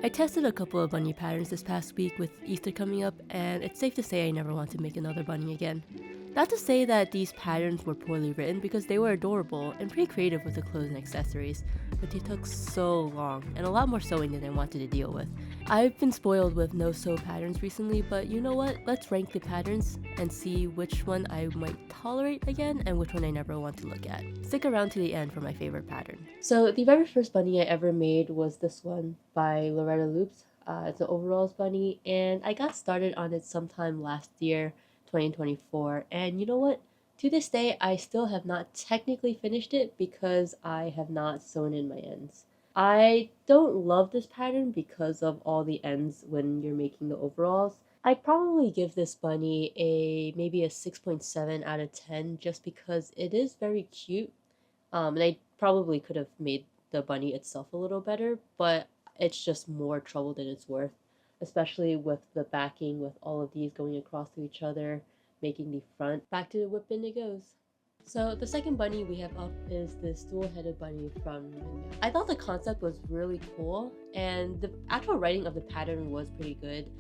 I tested a couple of bunny patterns this past week with Easter coming up, and it's safe to say I never want to make another bunny again. Not to say that these patterns were poorly written, because they were adorable and pretty creative with the clothes and accessories, but they took so long, and a lot more sewing than I wanted to deal with. I've been spoiled with no-sew patterns recently, but you know what? Let's rank the patterns and see which one I might tolerate again and which one I never want to look at. Stick around to the end for my favorite pattern. So the very first bunny I ever made was this one by LorettasLoops. It's an overalls bunny, and I got started on it sometime last year, 2024, and you know what? To this day, I still have not technically finished it because I have not sewn in my ends. I don't love this pattern because of all the ends when you're making the overalls. I'd probably give this bunny maybe a 6.7 out of 10 just because it is very cute. And I probably could have made the bunny itself a little better, but it's just more trouble than it's worth, especially with the backing, with all of these going across to each other, making the front. Back to the whip and it goes. So the second bunny we have up is this dual-headed bunny from Mahum. I thought the concept was really cool, and the actual writing of the pattern was pretty good.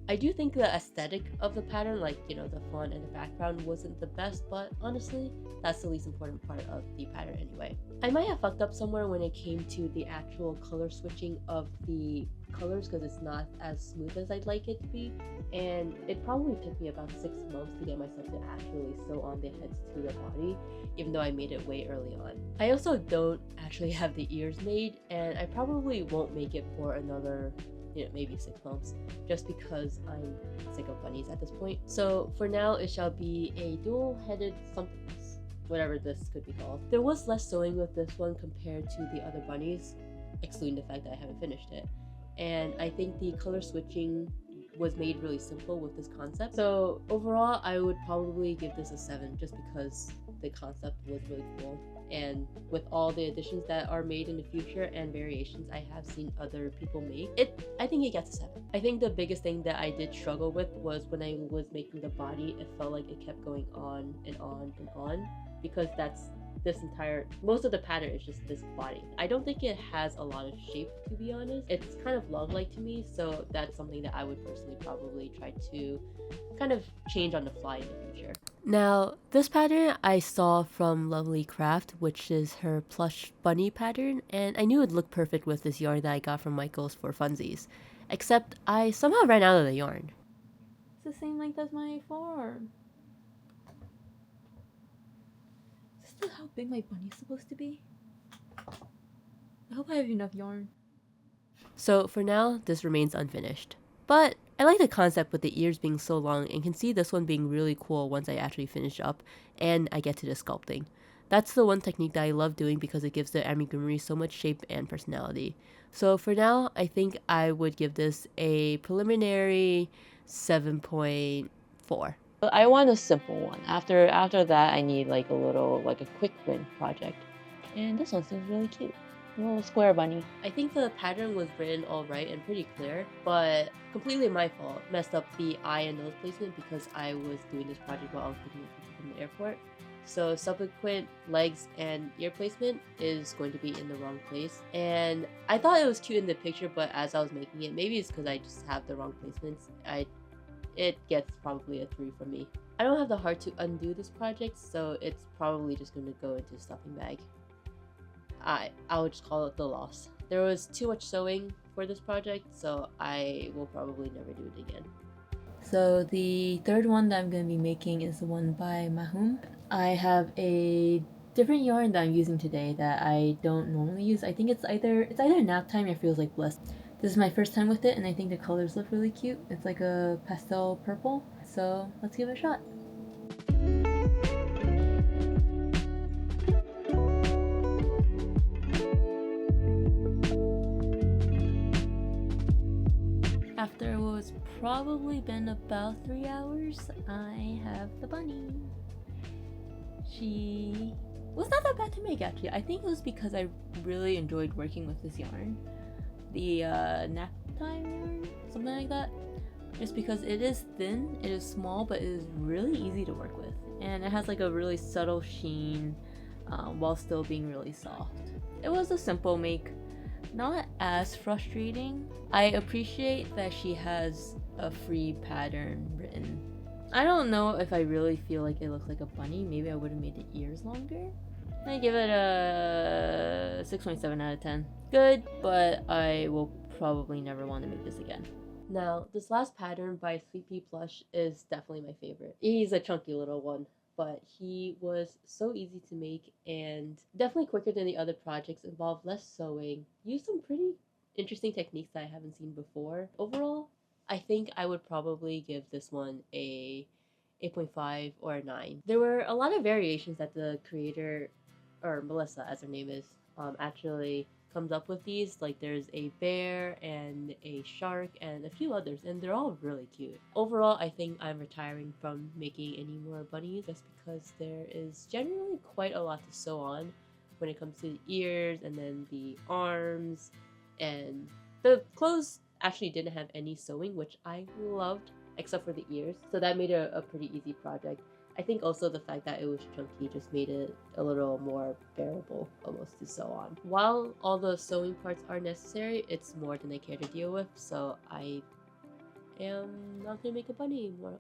I do think the aesthetic of the pattern, like, you know, the font and the background wasn't the best, but honestly, that's the least important part of the pattern anyway. I might have fucked up somewhere when it came to the actual color switching of the colors because it's not as smooth as I'd like it to be, and it probably took me about 6 months to get myself to actually sew on the heads to the body, even though I made it way early on. I also don't actually have the ears made, and I probably won't make it for another maybe 6 months, just because I'm sick of bunnies at this point. So for now, it shall be a dual-headed something, whatever this could be called. There was less sewing with this one compared to the other bunnies, excluding the fact that I haven't finished it. And I think the color switching was made really simple with this concept. So overall, I would probably give this a 7 just because the concept was really cool. And with all the additions that are made in the future and variations I have seen other people make, I think it gets a 7. I think the biggest thing that I did struggle with was when I was making the body, it felt like it kept going on and on and on, because that's most of the pattern is just this body. I don't think it has a lot of shape, to be honest. It's kind of log-like to me, so that's something that I would personally probably try to kind of change on the fly in the future. Now, this pattern I saw from Lovely Craft, which is her plush bunny pattern, and I knew it would look perfect with this yarn that I got from Michael's for funsies. Except I somehow ran out of the yarn. It's the same length as my form. Is this how big my bunny's supposed to be? I hope I have enough yarn. So for now, this remains unfinished. But I like the concept with the ears being so long, and can see this one being really cool once I actually finish up and I get to the sculpting. That's the one technique that I love doing because it gives the amigurumi so much shape and personality. So for now, I think I would give this a preliminary 7.4. I want a simple one. After that, I need like a quick win project. And this one seems really cute. A little square bunny. I think the pattern was written all right and pretty clear, but completely my fault. Messed up the eye and nose placement because I was doing this project while I was picking up people from the airport. So subsequent legs and ear placement is going to be in the wrong place. And I thought it was cute in the picture, but as I was making it, maybe it's because I just have the wrong placements, it gets probably a 3 from me. I don't have the heart to undo this project, so it's probably just going to go into a stuffing bag. I would just call it the loss. There was too much sewing for this project, so I will probably never do it again. So the third one that I'm going to be making is the one by Mahum. I have a different yarn that I'm using today that I don't normally use. I think it's either nap time or feels like bliss. This is my first time with it, and I think the colors look really cute. It's like a pastel purple, so let's give it a shot. After what's probably been about 3 hours, I have the bunny. She was not that bad to make, actually. I think it was because I really enjoyed working with this yarn. The nap time yarn, something like that. Just because it is thin, it is small, but it is really easy to work with. And it has like a really subtle sheen while still being really soft. It was a simple make. not as frustrating. I appreciate that she has a free pattern written. I don't know if I really feel like it looks like a bunny. Maybe I would have made the ears longer. I give it a 6.7 out of 10. Good, but I will probably never want to make this again. Now, this last pattern by SweetPeaPlush is definitely my favorite. He's a chunky little one, but he was so easy to make and definitely quicker than the other projects, involved less sewing, used some pretty interesting techniques that I haven't seen before. Overall, I think I would probably give this one a 8.5 or a 9. There were a lot of variations that the creator, or Melissa as her name is, actually comes up with these. Like there's a bear and a shark and a few others, and they're all really cute. Overall, I think I'm retiring from making any more bunnies just because there is generally quite a lot to sew on when it comes to the ears and then the arms, and the clothes actually didn't have any sewing, which I loved except for the ears, so that made it a pretty easy project. I think also the fact that it was chunky just made it a little more bearable almost to sew on. While all the sewing parts are necessary, it's more than I care to deal with, so I am not gonna make a bunny anymore.